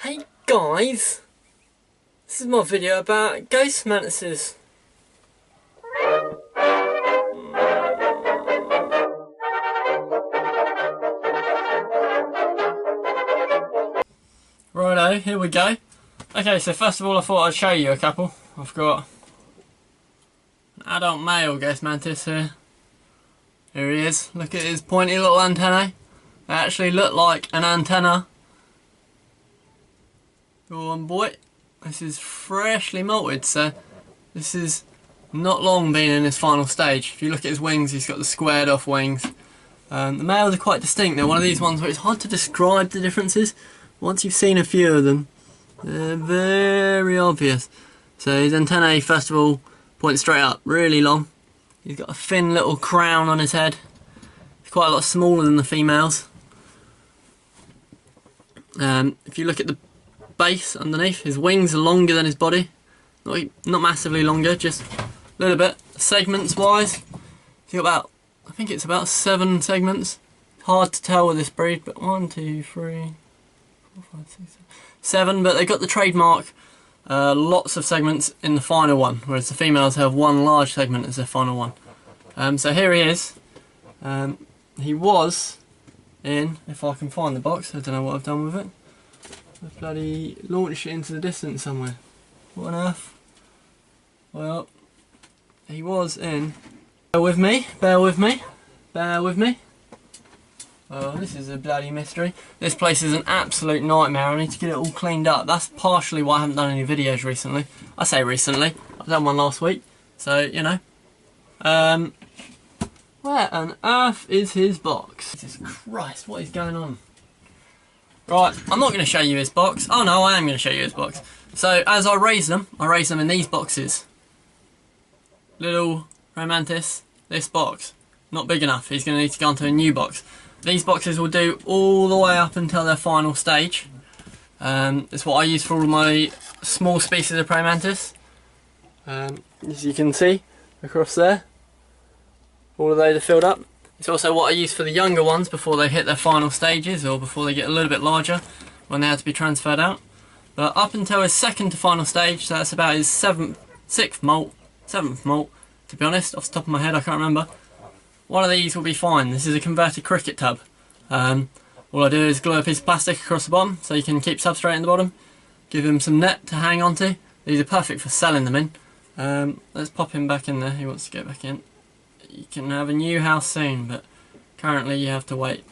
Hey guys, this is my video about ghost mantises. Righto, here we go. Okay, so first of all I thought I'd show you a couple. I've got an adult male ghost mantis here. Here he is. Look at his pointy little antennae. They actually look like an antenna. Go on boy. This is freshly molted, so this is not long been in his final stage. If you look at his wings, he's got the squared off wings. The males are quite distinct. They're one of these ones where it's hard to describe the differences. Once you've seen a few of them, they're very obvious. So his antennae, first of all, point straight up, really long. He's got a thin little crown on his head. It's quite a lot smaller than the females. If you look at the base underneath, his wings are longer than his body. Not massively longer, just a little bit. Segments wise, he's got about, I think it's about 7 segments. Hard to tell with this breed, but 1, 2, 3, 4, 5, 6, 7. But they got the trademark lots of segments in the final one, whereas the females have one large segment as their final one. So here he is. He was in, if I can find the box, I don't know what I've done with it. I've bloody launched it into the distance somewhere. What on earth? Well, he was in. Bear with me, bear with me, bear with me. Oh, this is a bloody mystery. This place is an absolute nightmare. I need to get it all cleaned up. That's partially why I haven't done any videos recently. I say recently, I've done one last week. So, you know. Where on earth is his box? Jesus Christ, what is going on? Right, I'm not going to show you his box. Oh no, I am going to show you his box. So, as I raise them in these boxes. Little Romantis, this box. Not big enough, he's going to need to go into a new box. These boxes will do all the way up until their final stage. It's what I use for all my small species of praying mantis. As you can see, across there. All of those are filled up. It's also what I use for the younger ones before they hit their final stages or before they get a little bit larger when they have to be transferred out. But up until his second to final stage, so that's about his 7th molt, to be honest, off the top of my head I can't remember. One of these will be fine. This is a converted cricket tub. All I do is glue a piece of plastic across the bottom so you can keep substrate in the bottom. Give him some net to hang onto. These are perfect for selling them in. Let's pop him back in there, he wants to get back in. You can have a new house soon, but currently you have to wait.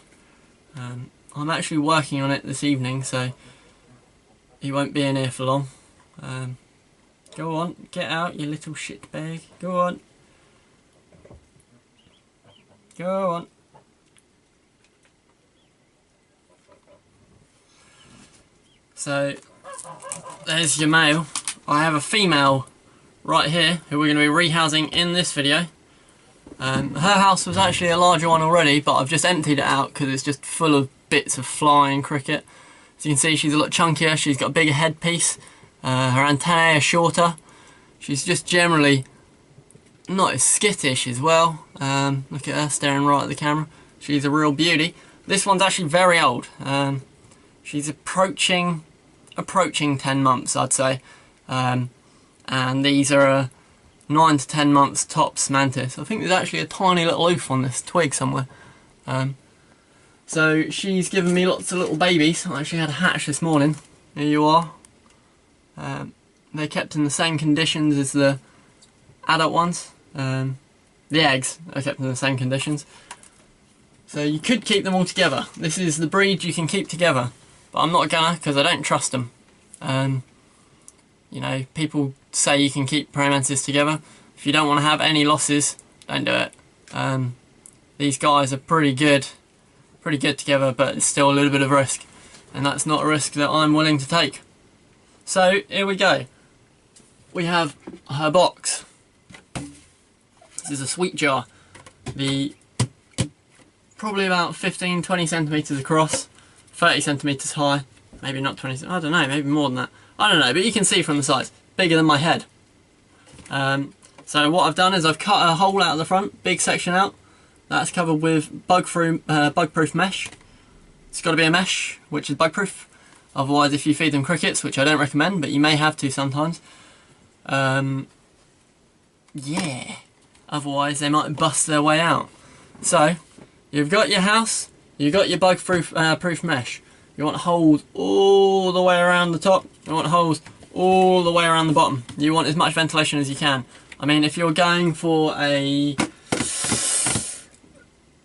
I'm actually working on it this evening, so he won't be in here for long. Go on, get out, you little shit bag. Go on. Go on. So, there's your male. I have a female right here who we're going to be rehousing in this video. Her house was actually a larger one already, but I've just emptied it out because it's just full of bits of flying cricket. As you can see, she's a lot chunkier, she's got a bigger headpiece, her antennae are shorter. She's just generally not as skittish as well. Look at her staring right at the camera. She's a real beauty. This one's actually very old. She's approaching 10 months, I'd say. And these are 9 to 10 months tops mantis. I think there's actually a tiny little oof on this twig somewhere. So she's given me lots of little babies. I actually had a hatch this morning. Here you are. They're kept in the same conditions as the adult ones. The eggs are kept in the same conditions. So you could keep them all together. This is the breed you can keep together. But I'm not gonna, because I don't trust them. You know, people say you can keep praying mantises together. If you don't want to have any losses, don't do it. These guys are pretty good together, but it's still a little bit of risk. And that's not a risk that I'm willing to take. So, here we go. We have her box. This is a sweet jar. Probably about 15-20 centimetres across, 30 centimetres high, maybe not 20, I don't know, maybe more than that. I don't know, but you can see from the size, bigger than my head. So what I've done is I've cut a hole out of the front, big section out. That's covered with bug-proof mesh. It's got to be a mesh, which is bug-proof. Otherwise, if you feed them crickets, which I don't recommend, but you may have to sometimes, yeah, otherwise they might bust their way out. So, you've got your house, you've got your bug-proof proof mesh. You want holes all the way around the top, you want holes all the way around the bottom. You want as much ventilation as you can. I mean, if you're going for a...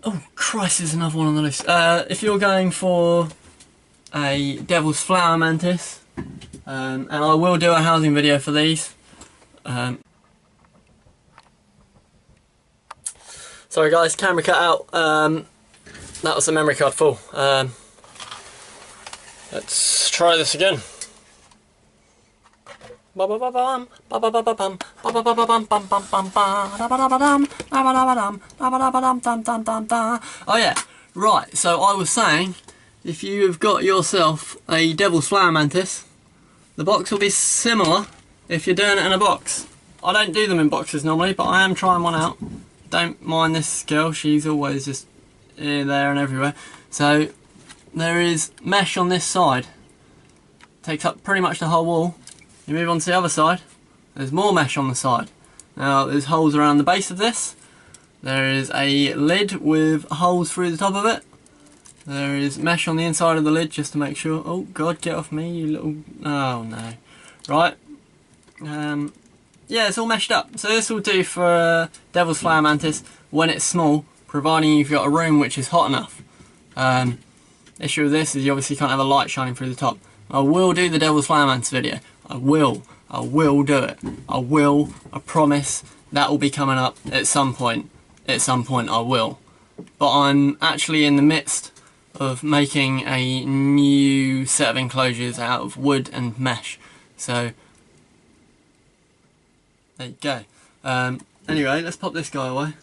Oh, Christ, there's another one on the list. If you're going for a devil's flower mantis, and I will do a housing video for these. Sorry guys, camera cut out. That was the memory card full. Let's try this again. Oh yeah, right, so I was saying, if you've got yourself a devil's flower mantis, the box will be similar if you're doing it in a box. I don't do them in boxes normally, but I am trying one out. Don't mind this girl, she's always just here, there and everywhere. So there is mesh on this side, takes up pretty much the whole wall. You move on to the other side, there's more mesh on the side. Now there's holes around the base of this, there is a lid with holes through the top of it, there is mesh on the inside of the lid just to make sure. Oh god, get off me you little... oh no. Right, yeah, it's all meshed up. So this will do for devil's flower mantis when it's small, providing you've got a room which is hot enough. Issue with this is you obviously can't have a light shining through the top. I will do the devil's flower mantis video. I will do it. I promise that will be coming up at some point. At some point I will. But I'm actually in the midst of making a new set of enclosures out of wood and mesh. So, there you go. Anyway, let's pop this guy away.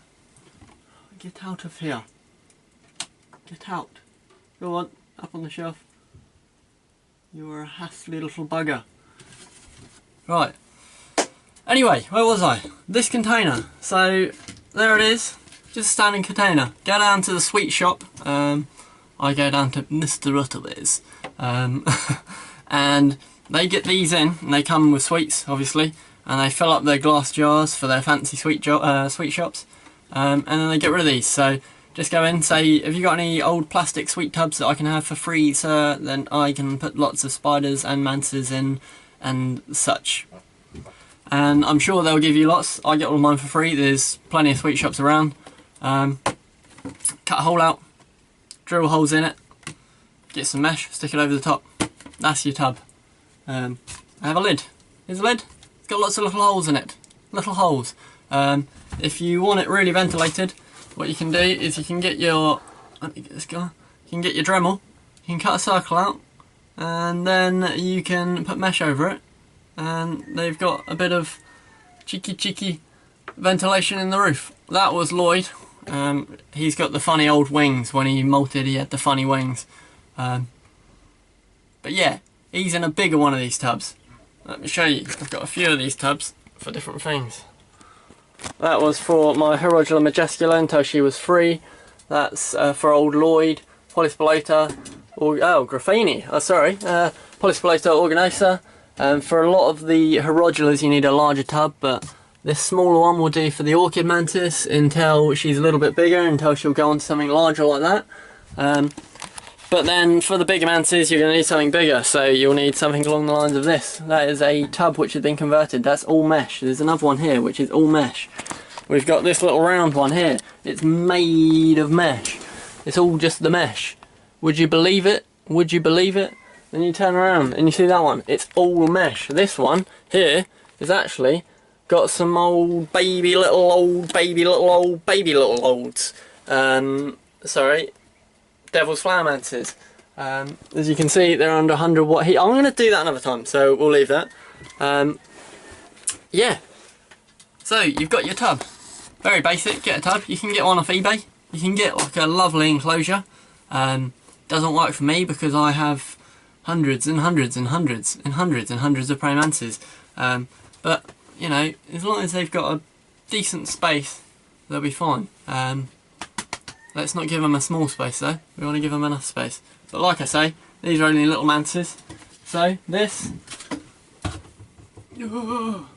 Get out of here. Get out. Go on, up on the shelf. You're a hasty little bugger. Right. Anyway, where was I? This container. So, there it is. Just a standing container. Go down to the sweet shop. I go down to Mr. Rutterbeer's. And they get these in, and they come with sweets, obviously. And they fill up their glass jars for their fancy sweet shops. And then they get rid of these. So, just go in, say, have you got any old plastic sweet tubs that I can have for free, sir? Then I can put lots of spiders and mantises in and such. And I'm sure they'll give you lots. I get all of mine for free. There's plenty of sweet shops around. Cut a hole out, drill holes in it, get some mesh, stick it over the top. That's your tub. I have a lid. Here's a lid. It's got lots of little holes in it. Little holes. If you want it really ventilated, what you can do is you can get your, let me get this guy, you can get your Dremel, you can cut a circle out, and then you can put mesh over it, and they've got a bit of cheeky ventilation in the roof. That was Lloyd. He's got the funny old wings. When he molted, he had the funny wings. But yeah, he's in a bigger one of these tubs. Let me show you. I've got a few of these tubs for different things. That was for my Herodula majuscula until she was free. That's for old Lloyd, Polyspilota, Graffini, Polyspilota organosa. For a lot of the Herodulas you need a larger tub, but this smaller one will do for the orchid mantis until she's a little bit bigger, until she'll go on to something larger like that. But then for the bigger mantis you're going to need something bigger, so you'll need something along the lines of this. That is a tub which has been converted. That's all mesh. There's another one here which is all mesh. We've got this little round one here. It's made of mesh. It's all just the mesh. Would you believe it? Would you believe it? Then you turn around and you see that one. It's all mesh. This one here is actually got some old baby little olds. Sorry. Devil's flower mantis. As you can see, they're under 100 watt heat. I'm going to do that another time, so we'll leave that. Yeah. So you've got your tub. Very basic. Get a tub. You can get one off eBay. You can get like a lovely enclosure. Doesn't work for me because I have hundreds and hundreds and hundreds and hundreds and hundreds of praying mantises. But you know, as long as they've got a decent space, they'll be fine. Let's not give them a small space though, we want to give them enough space. But like I say, these are only little mantises. So this, I'm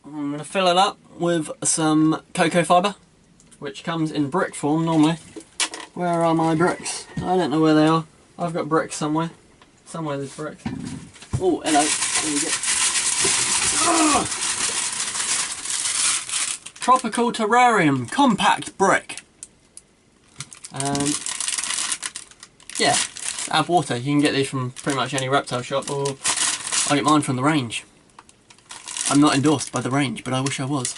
going to fill it up with some cocoa fibre, which comes in brick form normally. Where are my bricks? I don't know where they are. I've got bricks somewhere. Somewhere there's bricks. Oh, hello. There we go. Tropical Terrarium Compact Brick. Yeah, add water. You can get these from pretty much any reptile shop, or I get mine from the range. I'm not endorsed by the range, but I wish I was.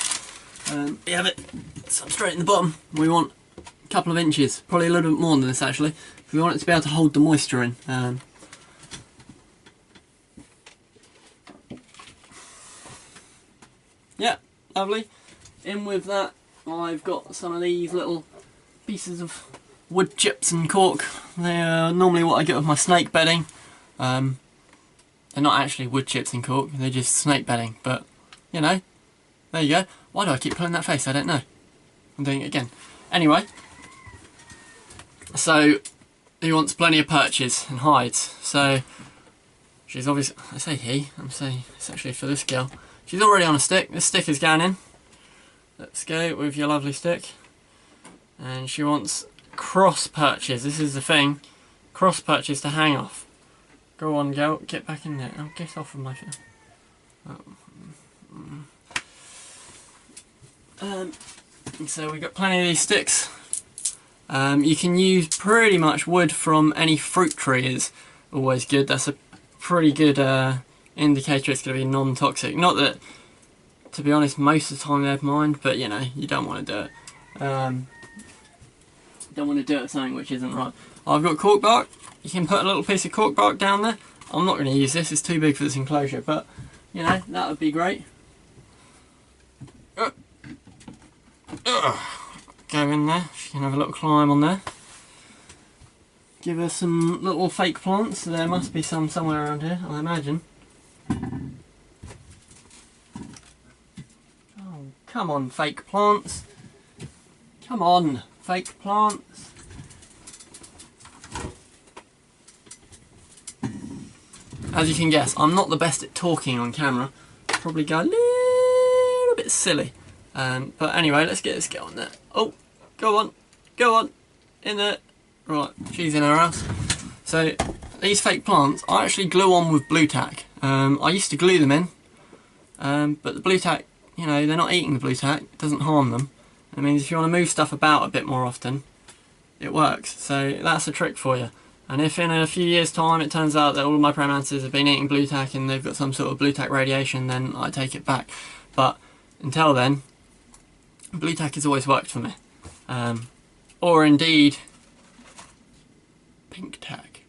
We have it substrate in the bottom. We want a couple of inches, probably a little bit more than this actually. We want it to be able to hold the moisture in. Yeah, lovely. In with that, I've got some of these little pieces of wood chips and cork. They are normally what I get with my snake bedding. They're not actually wood chips and cork, they're just snake bedding, but you know, there you go. Why do I keep pulling that face? I don't know. I'm doing it again. Anyway, so he wants plenty of perches and hides. So she's obviously, I say he, I'm saying it's actually for this girl. She's already on a stick. This stick is going in. Let's go with your lovely stick. And she wants cross perches. This is the thing. Cross perches to hang off. Go on, girl. Get back in there. Oh, get off of my phone. So we've got plenty of these sticks. You can use pretty much wood from any fruit tree is always good. That's a pretty good indicator it's going to be non-toxic. Not that, to be honest, most of the time they'd mind, but you know, you don't want to do it. Don't want to do it with something which isn't right. I've got cork bark. You can put a little piece of cork bark down there. I'm not going to use this, it's too big for this enclosure, but you know, that would be great. Go in there, she can have a little climb on there. Give her some little fake plants, there must be some somewhere around here, I imagine. Oh, come on, fake plants. Come on, fake plants. As you can guess, I'm not the best at talking on camera. Probably go a little bit silly. But anyway, let's get this girl on there. Oh, go on, in there. Right, she's in her house. So, these fake plants, I actually glue on with blue tack. I used to glue them in, but the blue tack, you know, they're not eating the blue tack, it doesn't harm them. It means if you want to move stuff about a bit more often, it works. So that's a trick for you. And if in a few years' time it turns out that all of my praying mantises have been eating blue tack and they've got some sort of blue tack radiation, then I take it back. But until then, blue tack has always worked for me. Or indeed, pink tack.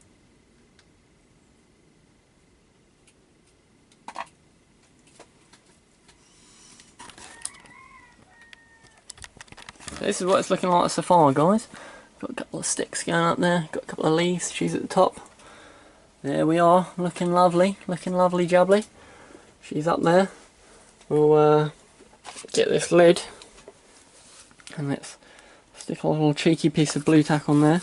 So this is what it's looking like so far, guys. Got a couple of sticks going up there, got a couple of leaves, she's at the top. There we are, looking lovely jubbly. She's up there. We'll get this lid and let's stick a little cheeky piece of blue tack on there.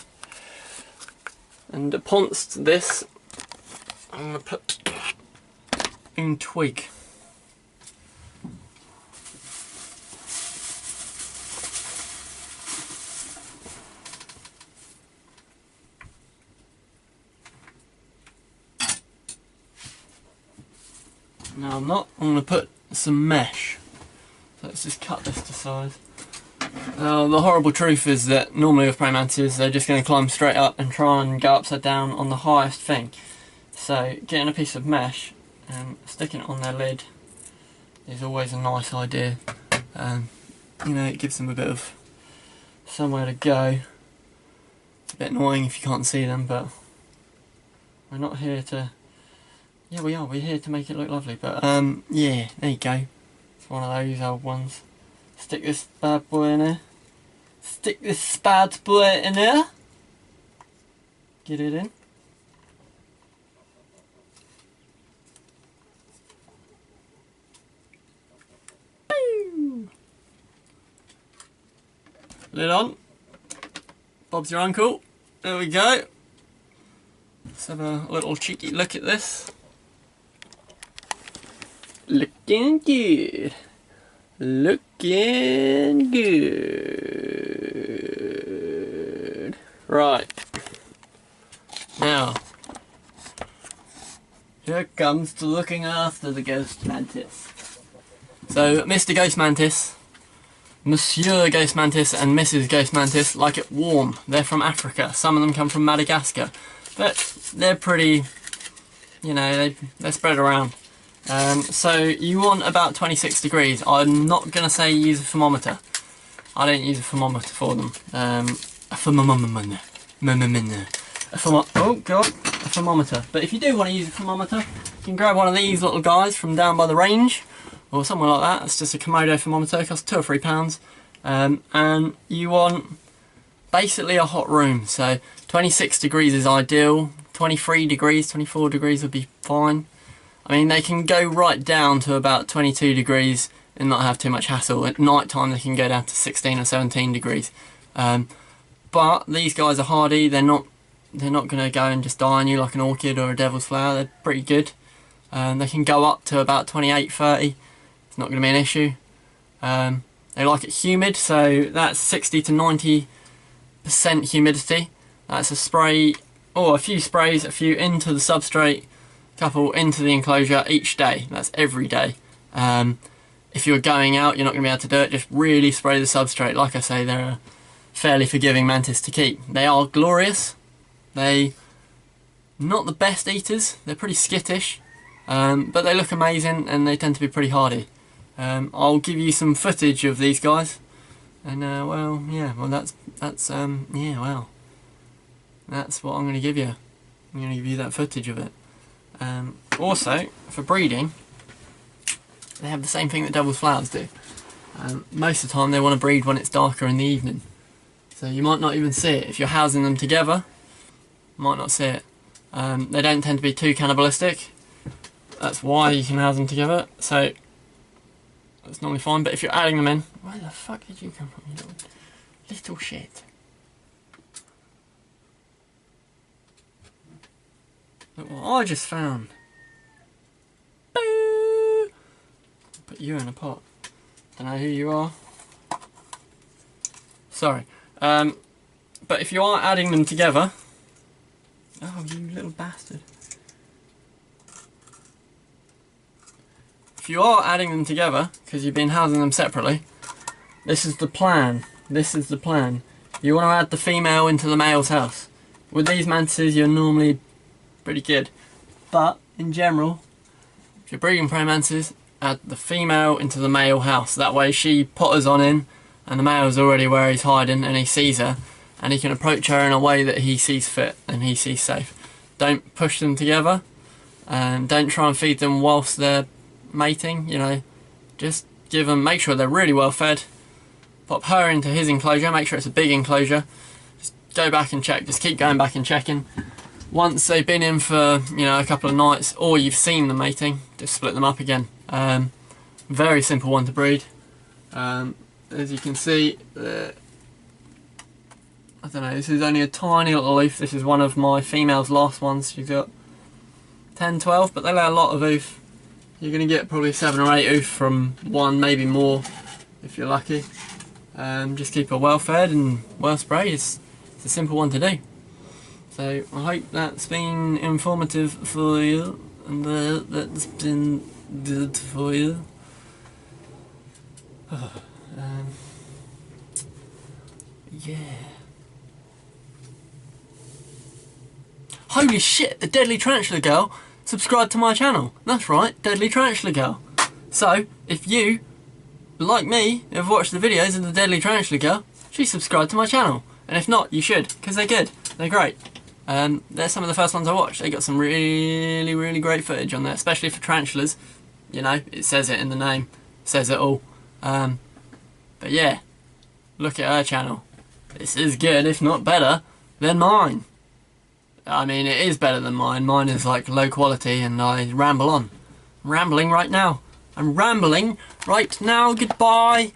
And upon this, I'm going to put in twig. No, I'm not. I'm going to put some mesh. So let's just cut this to size. Now, the horrible truth is that normally with praying mantises, they're just going to climb straight up and try and go upside down on the highest thing. So getting a piece of mesh and sticking it on their lid is always a nice idea. You know, it gives them a bit of somewhere to go. It's a bit annoying if you can't see them, but we're not here to... Yeah, we are. We're here to make it look lovely, but yeah, there you go. It's one of those old ones. Stick this bad boy in there. Stick this bad boy in there. Get it in. Boom. Lid on. Bob's your uncle. There we go. Let's have a little cheeky look at this. Looking good. Looking good. Right. Now, here comes to looking after the ghost mantis. So, Mr. Ghost Mantis, Monsieur Ghost Mantis and Mrs. Ghost Mantis like it warm. They're from Africa. Some of them come from Madagascar. But they're pretty, you know, they're spread around. So you want about 26 degrees. I'm not going to say use a thermometer. I don't use a thermometer for them. A thermometer. Oh god, a thermometer. But if you do want to use a thermometer, you can grab one of these little guys from down by the range, or somewhere like that. It's just a Komodo thermometer. It costs £2 or £3. And you want basically a hot room. So 26 degrees is ideal. 23 degrees, 24 degrees would be fine. I mean, they can go right down to about 22 degrees and not have too much hassle. At night time, they can go down to 16 or 17 degrees. But these guys are hardy. They're not going to go and just die on you like an orchid or a devil's flower. They're pretty good. They can go up to about 28, 30. It's not going to be an issue. They like it humid, so that's 60 to 90% humidity. That's a spray, or a few sprays, a few into the substrate, couple into the enclosure each day. That's every day. If you're going out, you're not going to be able to do it. Just really spray the substrate. Like I say, they're a fairly forgiving mantis to keep. They are glorious. They not the best eaters. They're pretty skittish, but they look amazing and they tend to be pretty hardy. I'll give you some footage of these guys, and well, that's what I'm going to give you. I'm going to give you that footage of it. Also, for breeding, they have the same thing that devil's flowers do. Most of the time they want to breed when it's darker in the evening. So you might not even see it. If you're housing them together, you might not see it. They don't tend to be too cannibalistic. That's why you can house them together. So that's normally fine. But if you're adding them in... Where the fuck did you come from, you little shit? Look what I just found. Boo! Put you in a pot. Don't know who you are. Sorry. But if you are adding them together... Oh, you little bastard. If you are adding them together, because you've been housing them separately, this is the plan. This is the plan. You want to add the female into the male's house. With these mantises, you're normally pretty good, but in general, if you're breeding praying mantises, add the female into the male house. That way she potters on in and the male's already where he's hiding and he sees her and he can approach her in a way that he sees fit and he sees safe. Don't push them together and don't try and feed them whilst they're mating, you know. Just give them, make sure they're really well fed, pop her into his enclosure, make sure it's a big enclosure, just go back and check, just keep going back and checking. Once they've been in for, you know, a couple of nights, or you've seen them mating, just split them up again. Very simple one to breed. As you can see, I don't know, this is only a tiny little oof. This is one of my female's last ones. She's got 10, 12, but they lay a lot of oof. You're going to get probably 7 or 8 oof from one, maybe more, if you're lucky. Just keep her well fed and well sprayed. It's a simple one to do. So I hope that's been informative for you, and that's been good for you. Yeah. Holy shit, the Deadly Tarantula Girl subscribed to my channel. That's right, Deadly Tarantula Girl. So, if you, like me, have watched the videos of the Deadly Tarantula Girl, she's subscribed to my channel. And if not, you should, because they're good. They're great. They're some of the first ones I watched. They got some really, really great footage on there, especially for tarantulas. You know, it says it in the name. It says it all. But yeah, look at her channel. This is good, if not better, than mine. I mean, it is better than mine. Mine is like low quality and I ramble on. I'm rambling right now. I'm rambling right now. Goodbye.